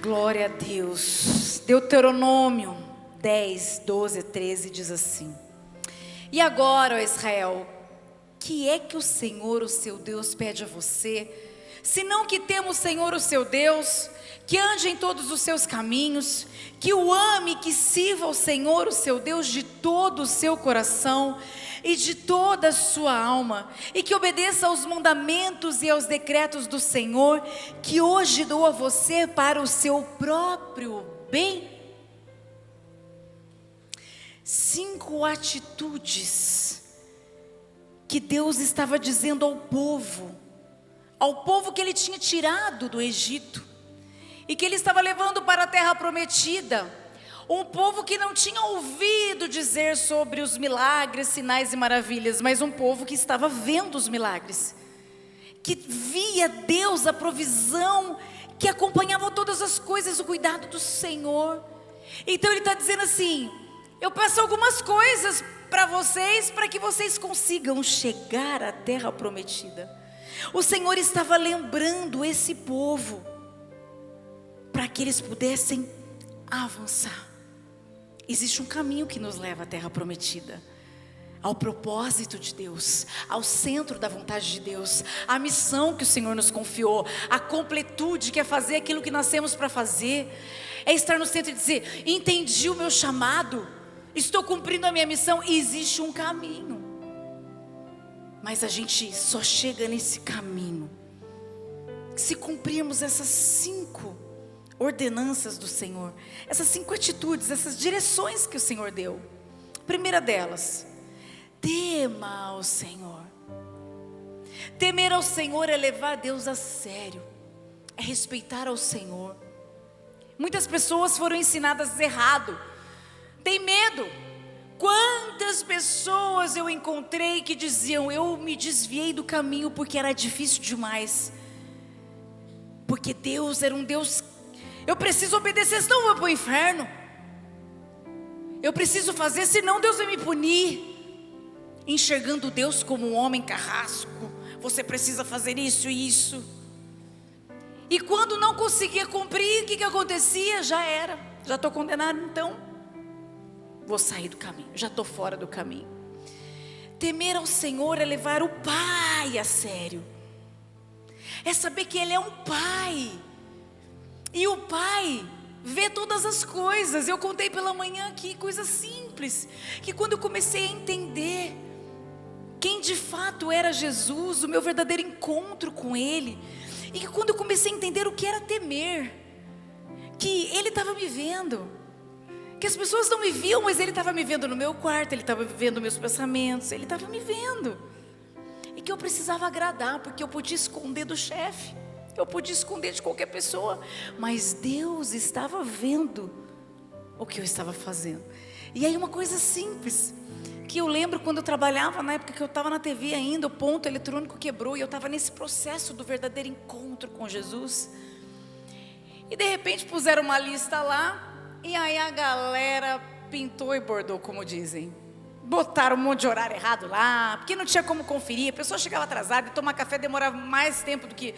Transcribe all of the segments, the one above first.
Glória a Deus. Deuteronômio 10, 12, 13 diz assim: E agora, ó Israel, que é que o Senhor, o seu Deus, pede a você, senão que tema o Senhor, o seu Deus, que ande em todos os seus caminhos, que o ame, que sirva ao Senhor, o seu Deus, de todo o seu coração e de toda a sua alma, e que obedeça aos mandamentos e aos decretos do Senhor, que hoje dou a você para o seu próprio bem? 5 atitudes que Deus estava dizendo ao povo que Ele tinha tirado do Egito, e que Ele estava levando para a terra prometida, um povo que não tinha ouvido dizer sobre os milagres, sinais e maravilhas, mas um povo que estava vendo os milagres, que via Deus, a provisão, que acompanhava todas as coisas, o cuidado do Senhor. Então Ele está dizendo assim: eu peço algumas coisas para vocês, para que vocês consigam chegar à terra prometida. O Senhor estava lembrando esse povo, para que eles pudessem avançar. Existe um caminho que nos leva à terra prometida, ao propósito de Deus, ao centro da vontade de Deus, à missão que o Senhor nos confiou, a completude, que é fazer aquilo que nascemos para fazer, é estar no centro e dizer: entendi o meu chamado, estou cumprindo a minha missão. E existe um caminho, mas a gente só chega nesse caminho se cumprirmos essas 5 ordenanças do Senhor, essas 5 atitudes, essas direções que o Senhor deu. Primeira delas: tema ao Senhor. Temer ao Senhor é levar Deus a sério, é respeitar ao Senhor. Muitas pessoas foram ensinadas errado, tem medo. Quantas pessoas eu encontrei que diziam: eu me desviei do caminho porque era difícil demais, porque Deus era um Deus, eu preciso obedecer, senão eu vou para o inferno, eu preciso fazer, senão Deus vai me punir. Enxergando Deus como um homem carrasco, você precisa fazer isso e isso. E quando não conseguia cumprir, o que acontecia? Já era, já estou condenado, então vou sair do caminho, já estou fora do caminho. Temer ao Senhor é levar o Pai a sério, é saber que Ele é um Pai, e o Pai vê todas as coisas. Eu contei pela manhã aqui coisas simples, que quando eu comecei a entender quem de fato era Jesus, o meu verdadeiro encontro com Ele, e que quando eu comecei a entender o que era temer, que Ele estava me vendo, que as pessoas não me viam, mas Ele estava me vendo no meu quarto, Ele estava vendo meus pensamentos, Ele estava me vendo, e que eu precisava agradar, porque eu podia esconder do chefe, eu podia esconder de qualquer pessoa, mas Deus estava vendo o que eu estava fazendo. E aí uma coisa simples, que eu lembro quando eu trabalhava, na época que eu estava na TV ainda, o ponto eletrônico quebrou, e eu estava nesse processo do verdadeiro encontro com Jesus, e de repente puseram uma lista lá, e aí a galera pintou e bordou, como dizem, botaram um monte de horário errado lá, porque não tinha como conferir, a pessoa chegava atrasada, e tomar café demorava mais tempo do que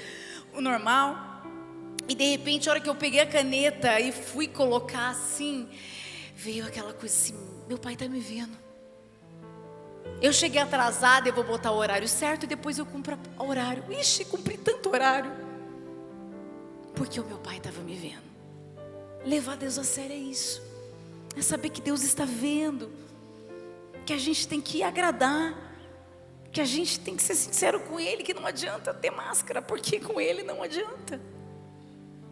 o normal. E de repente, a hora que eu peguei a caneta e fui colocar assim, veio aquela coisa assim: meu Pai está me vendo, eu cheguei atrasada, eu vou botar o horário certo, e depois eu cumpro o horário. Ixi, cumpri tanto horário, porque o meu Pai estava me vendo. Levar Deus a sério é isso, é saber que Deus está vendo, que a gente tem que agradar, que a gente tem que ser sincero com Ele, que não adianta ter máscara, porque com Ele não adianta.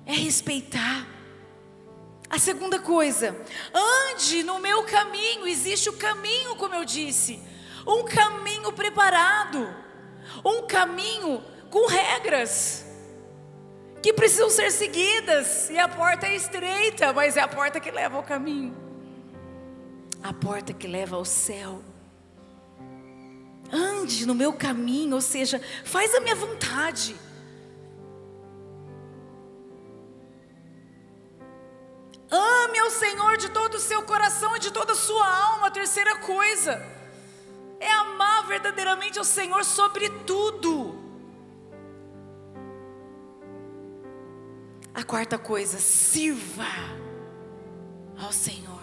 É respeitar. A segunda coisa: ande no meu caminho. Existe o caminho, como eu disse, um caminho preparado, um caminho com regras que precisam ser seguidas, e a porta é estreita, mas é a porta que leva ao caminho, a porta que leva ao céu. Ande no meu caminho, ou seja, faz a minha vontade. Ame ao Senhor de todo o seu coração e de toda a sua alma. A terceira coisa é amar verdadeiramente ao Senhor sobre tudo. A quarta coisa, sirva ao Senhor.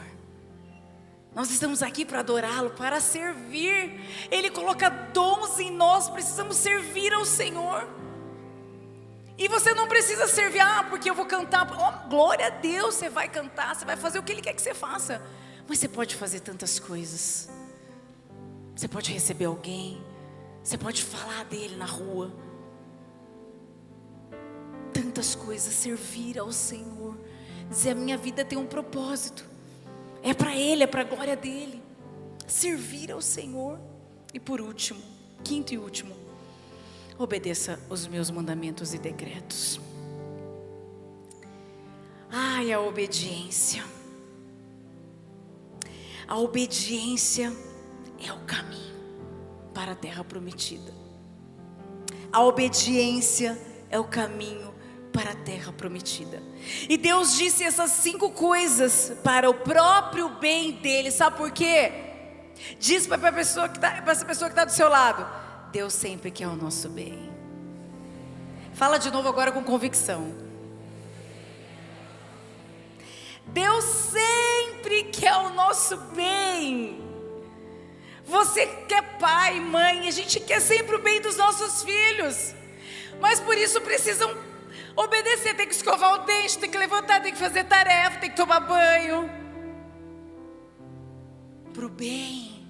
Nós estamos aqui para adorá-lo, para servir. Ele coloca dons em nós, precisamos servir ao Senhor. E você não precisa servir, porque eu vou cantar. Oh, glória a Deus, você vai cantar, você vai fazer o que Ele quer que você faça. Mas você pode fazer tantas coisas. Você pode receber alguém, você pode falar dele na rua. Tantas coisas, servir ao Senhor. Dizer, a minha vida tem um propósito. É para Ele, é para a glória dEle. Servir ao Senhor. E por último, quinto e último, obedeça os meus mandamentos e decretos. Ai, a obediência. A obediência é o caminho para a terra prometida. A obediência é o caminho para a terra prometida. E Deus disse essas 5 coisas para o próprio bem dele. Sabe por quê? Diz para essa pessoa que está do seu lado: Deus sempre quer o nosso bem. Fala de novo agora com convicção. Deus sempre quer o nosso bem. Você que é pai, mãe, a gente quer sempre o bem dos nossos filhos. Mas por isso precisam obedecer. Tem que escovar o dente, tem que levantar, tem que fazer tarefa, tem que tomar banho. Pro bem.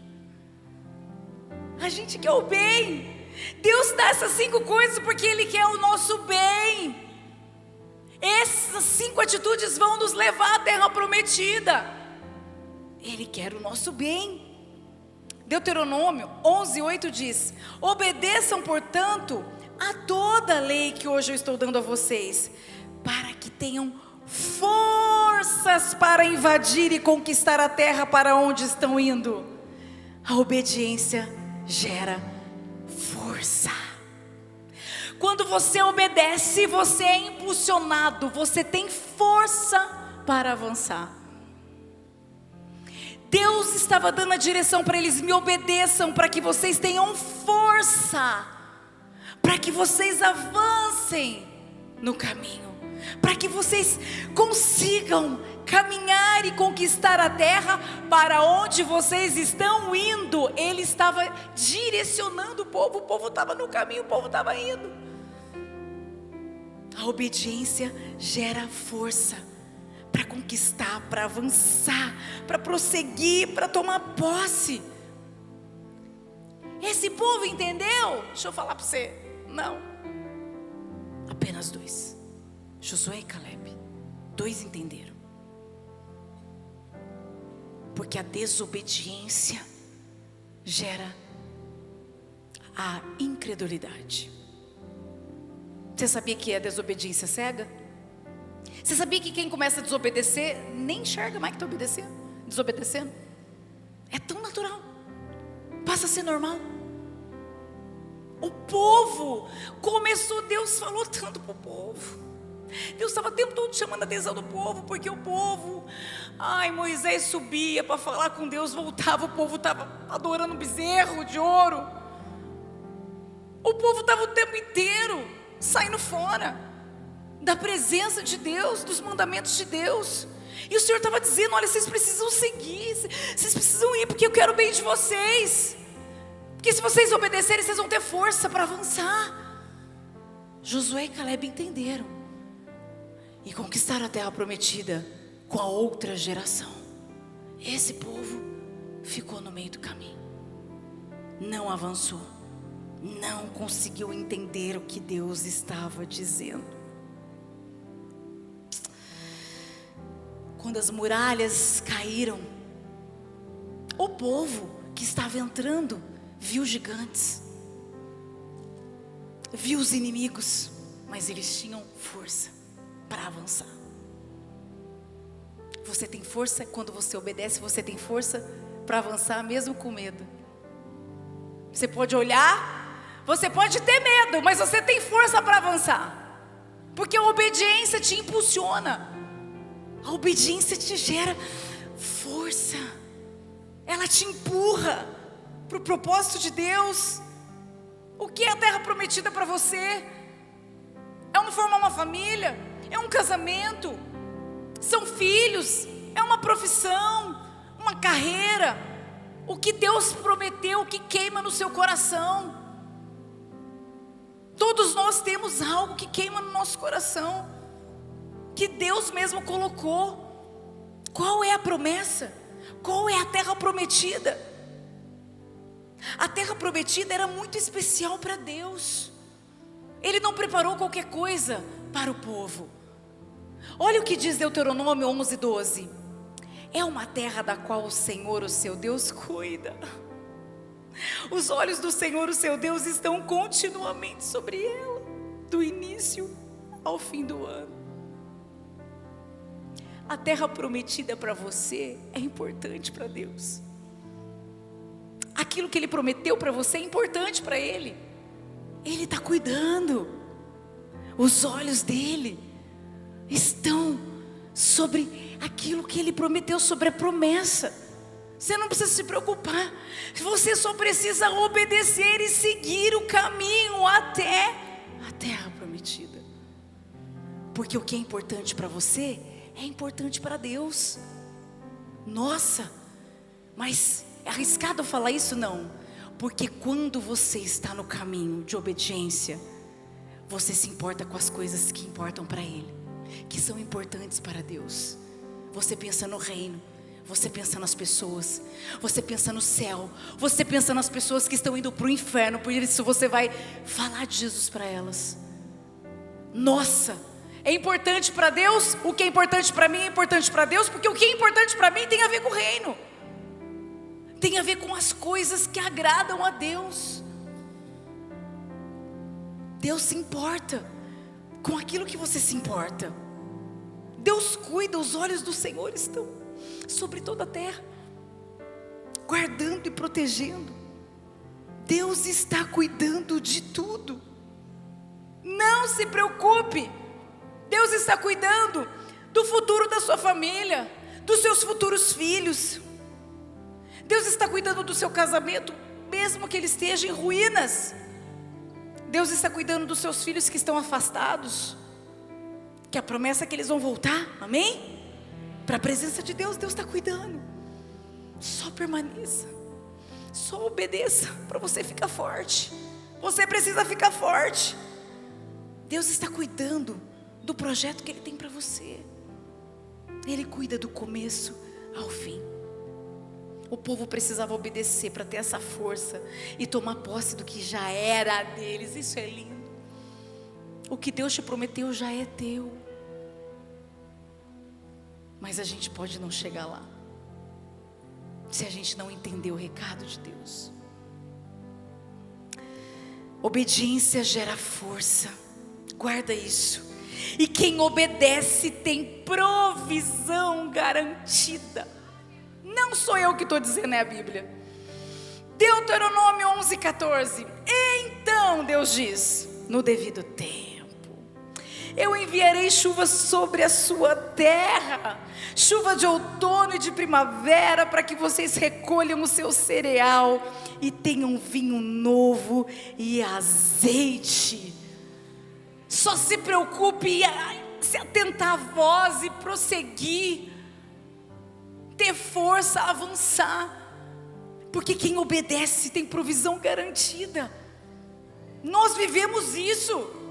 A gente quer o bem. Deus dá essas 5 coisas porque Ele quer o nosso bem. Essas 5 atitudes vão nos levar à terra prometida. Ele quer o nosso bem. Deuteronômio 11:8 diz: obedeçam, portanto, a toda a lei que hoje eu estou dando a vocês, para que tenham forças para invadir e conquistar a terra para onde estão indo. A obediência gera força. Quando você obedece, você é impulsionado, você tem força para avançar. Deus estava dando a direção para eles: me obedeçam, para que vocês tenham força, para que vocês avancem no caminho, para que vocês consigam caminhar e conquistar a terra para onde vocês estão indo. Ele estava direcionando o povo estava no caminho, o povo estava indo. A obediência gera força para conquistar, para avançar, para prosseguir, para tomar posse. Esse povo entendeu? Deixa eu falar para você. Não. Apenas 2. Josué e Caleb. 2 entenderam. Porque a desobediência gera a incredulidade. Você sabia que é desobediência cega? Você sabia que quem começa a desobedecer nem enxerga mais que está desobedecendo? É tão natural, passa a ser normal. O povo começou, Deus falou tanto para o povo. Deus estava o tempo todo chamando a atenção do povo, porque o povo, Moisés subia para falar com Deus, voltava, o povo estava adorando um bezerro de ouro. O povo estava o tempo inteiro saindo fora da presença de Deus, dos mandamentos de Deus. E o Senhor estava dizendo: olha, vocês precisam seguir, vocês precisam ir, porque eu quero o bem de vocês. Porque se vocês obedecerem, vocês vão ter força para avançar. Josué e Caleb entenderam e conquistaram a terra prometida com a outra geração. Esse povo ficou no meio do caminho, não avançou, não conseguiu entender o que Deus estava dizendo. Quando as muralhas caíram, o povo que estava entrando viu gigantes, viu os inimigos, mas eles tinham força para avançar. Você tem força quando você obedece, você tem força para avançar mesmo com medo. Você pode olhar, você pode ter medo, mas você tem força para avançar, porque a obediência te impulsiona. A obediência te gera força, ela te empurra para o propósito de Deus. O que é a terra prometida para você? é formar uma família, é um casamento, são filhos, é uma profissão, uma carreira. O que Deus prometeu, o que queima no seu coração. Todos nós temos algo que queima no nosso coração, que Deus mesmo colocou. Qual é a promessa? Qual é a terra prometida? A terra prometida era muito especial para Deus. Ele não preparou qualquer coisa para o povo. Olha o que diz Deuteronômio 11:12. É uma terra da qual o Senhor, o seu Deus, cuida. Os olhos do Senhor, o seu Deus, estão continuamente sobre ela, do início ao fim do ano. A terra prometida para você é importante para Deus. Aquilo que Ele prometeu para você é importante para Ele. Ele está cuidando. Os olhos dEle estão sobre aquilo que Ele prometeu, sobre a promessa. Você não precisa se preocupar. Você só precisa obedecer e seguir o caminho até a terra prometida. Porque o que é importante para você é importante para Deus. Nossa, mas é arriscado falar isso? Não. Porque quando você está no caminho de obediência, você se importa com as coisas que importam para Ele, que são importantes para Deus. Você pensa no reino, você pensa nas pessoas, você pensa no céu, você pensa nas pessoas que estão indo para o inferno. Por isso você vai falar de Jesus para elas. Nossa, é importante para Deus. O que é importante para mim é importante para Deus, porque o que é importante para mim tem a ver com o reino, tem a ver com as coisas que agradam a Deus. Deus se importa com aquilo que você se importa. Deus cuida, os olhos do Senhor estão sobre toda a terra, guardando e protegendo. Deus está cuidando de tudo. Não se preocupe. Deus está cuidando do futuro da sua família, dos seus futuros filhos. Deus está cuidando do seu casamento, mesmo que ele esteja em ruínas. Deus está cuidando dos seus filhos que estão afastados, que a promessa é que eles vão voltar, amém? Para a presença de Deus. Deus está cuidando. Só permaneça, só obedeça para você ficar forte. Você precisa ficar forte. Deus está cuidando do projeto que Ele tem para você. Ele cuida do começo ao fim. O povo precisava obedecer para ter essa força e tomar posse do que já era deles. Isso é lindo. O que Deus te prometeu já é teu. Mas a gente pode não chegar lá, se a gente não entender o recado de Deus. Obediência gera força. Guarda isso. E quem obedece tem provisão garantida. Não sou eu que estou dizendo, é a Bíblia. Deuteronômio 11:14. Então Deus diz: no devido tempo eu enviarei chuva sobre a sua terra, chuva de outono e de primavera, para que vocês recolham o seu cereal e tenham vinho novo e azeite. Só se preocupe em se atentar à voz e prosseguir, ter força, avançar, porque quem obedece tem provisão garantida. Nós vivemos isso.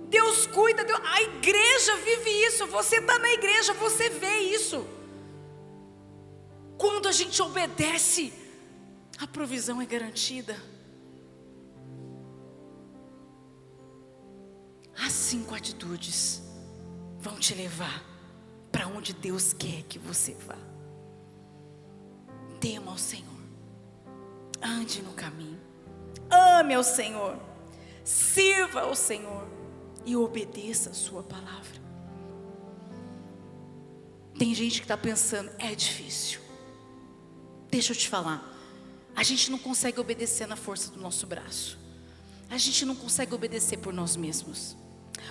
Deus cuida, a igreja vive isso. Você está na igreja, você vê isso. Quando a gente obedece, a provisão é garantida. As 5 atitudes vão te levar para onde Deus quer que você vá. Tema ao Senhor, ande no caminho, ame ao Senhor, sirva ao Senhor e obedeça a sua palavra. Tem gente que está pensando, é difícil. Deixa eu te falar, a gente não consegue obedecer na força do nosso braço. A gente não consegue obedecer por nós mesmos.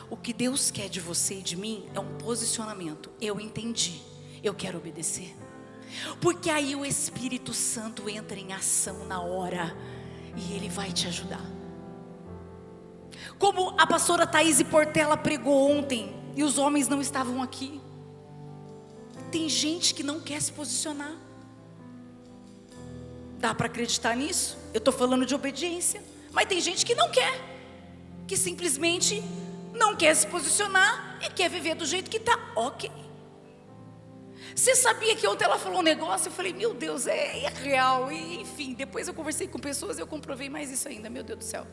O que Deus quer de você e de mim é um posicionamento. Eu entendi, eu quero obedecer. Porque aí o Espírito Santo entra em ação na hora e Ele vai te ajudar. Como a pastora Thaís Portela pregou ontem, e os homens não estavam aqui. Tem gente que não quer se posicionar. Dá para acreditar nisso? Eu estou falando de obediência. Mas tem gente que não quer, que simplesmente não quer se posicionar e quer viver do jeito que está. Ok. Você sabia que ontem ela falou um negócio? Eu falei, meu Deus, é real. E, enfim, depois eu conversei com pessoas e eu comprovei mais isso ainda. Meu Deus do céu.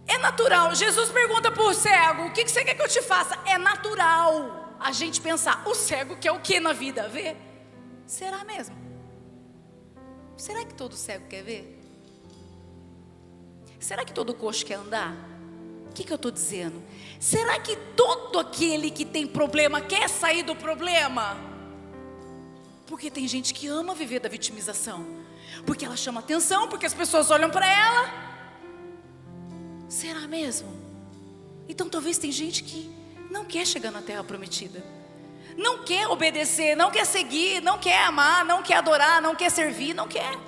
É natural. Jesus pergunta para o cego, o que você quer que eu te faça? É natural a gente pensar, o cego quer o que na vida? Ver? Será mesmo? Será que todo cego quer ver? Será que todo coxo quer andar? O que eu estou dizendo? Será que todo aquele que tem problema quer sair do problema? Porque tem gente que ama viver da vitimização, porque ela chama atenção, porque as pessoas olham para ela. Será mesmo? Então talvez tem gente que não quer chegar na terra prometida, não quer obedecer, não quer seguir, não quer amar, não quer adorar, não quer servir, não quer.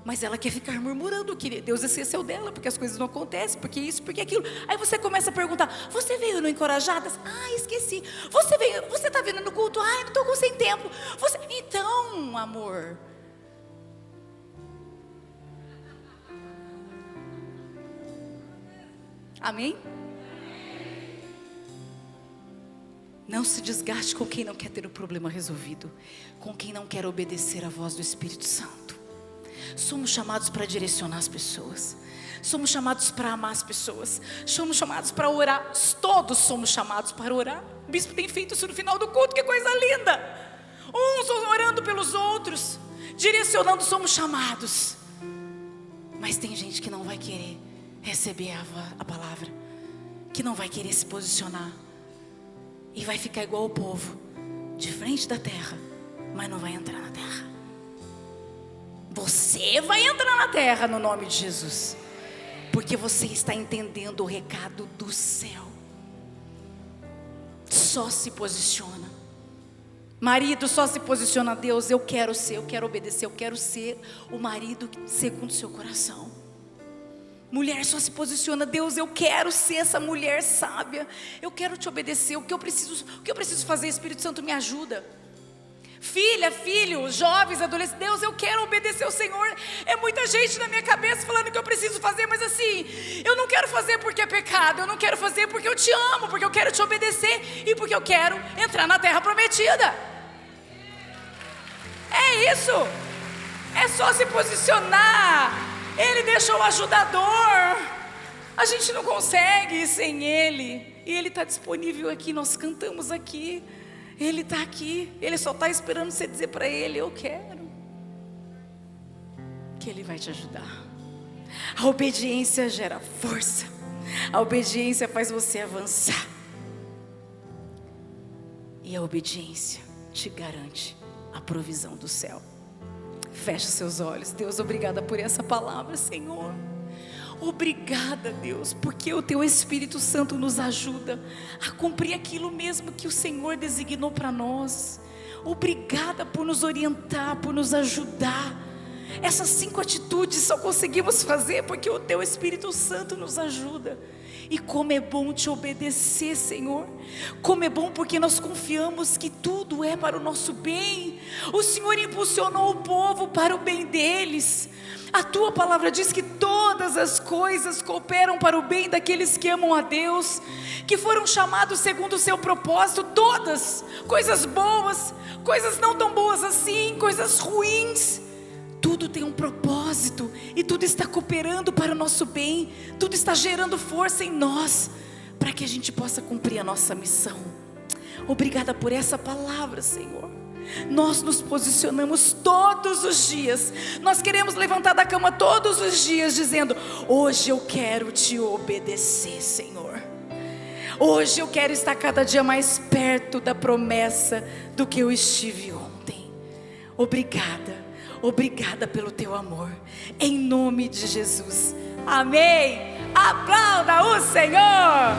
Mas ela quer ficar murmurando que Deus esqueceu dela, porque as coisas não acontecem, porque isso, porque aquilo. Aí você começa a perguntar, você veio no Encorajadas? Ah, esqueci. Você está vindo no culto? Ah, não estou com sem tempo. Então, amor, amém? Não se desgaste com quem não quer ter o problema resolvido, com quem não quer obedecer à voz do Espírito Santo. Somos chamados para direcionar as pessoas, somos chamados para amar as pessoas, somos chamados para orar. Todos somos chamados para orar. O bispo tem feito isso no final do culto, que coisa linda. Uns orando pelos outros, direcionando, somos chamados. Mas tem gente que não vai querer receber a palavra, que não vai querer se posicionar, e vai ficar igual o povo, de frente da terra, mas não vai entrar na terra. Você vai entrar na terra no nome de Jesus, porque você está entendendo o recado do céu. Só se posiciona. Marido, só se posiciona. Deus, eu quero obedecer, eu quero ser o marido segundo o seu coração. Mulher, só se posiciona. Deus, eu quero ser essa mulher sábia, eu quero te obedecer. O que eu preciso fazer? Espírito Santo, me ajuda. Filha, filho, jovens, adolescentes, Deus, eu quero obedecer ao Senhor. É muita gente na minha cabeça falando que eu preciso fazer, mas assim, eu não quero fazer porque é pecado, eu não quero fazer porque eu te amo, porque eu quero te obedecer e porque eu quero entrar na terra prometida. É isso, é só se posicionar. Ele deixou o ajudador, a gente não consegue ir sem Ele, e Ele está disponível aqui, nós cantamos aqui. Ele está aqui, Ele só está esperando você dizer para Ele, eu quero, que Ele vai te ajudar. A obediência gera força, a obediência faz você avançar, e a obediência te garante a provisão do céu. Feche seus olhos. Deus, obrigada por essa palavra, Senhor. Obrigada, Deus, porque o Teu Espírito Santo nos ajuda a cumprir aquilo mesmo que o Senhor designou para nós. Obrigada por nos orientar, por nos ajudar. Essas 5 atitudes só conseguimos fazer porque o Teu Espírito Santo nos ajuda. E como é bom te obedecer, Senhor. Como é bom porque nós confiamos que tudo é para o nosso bem. O Senhor impulsionou o povo para o bem deles. A Tua palavra diz que todas as coisas cooperam para o bem daqueles que amam a Deus, que foram chamados segundo o Seu propósito. Todas, coisas boas, coisas não tão boas assim, coisas ruins, tudo tem um propósito, e tudo está cooperando para o nosso bem, tudo está gerando força em nós, para que a gente possa cumprir a nossa missão. Obrigada por essa palavra, Senhor. Nós nos posicionamos todos os dias, nós queremos levantar da cama todos os dias dizendo, hoje eu quero te obedecer, Senhor. Hoje eu quero estar cada dia mais perto da promessa do que eu estive ontem. Obrigada pelo Teu amor, em nome de Jesus, amém. Aplauda o Senhor.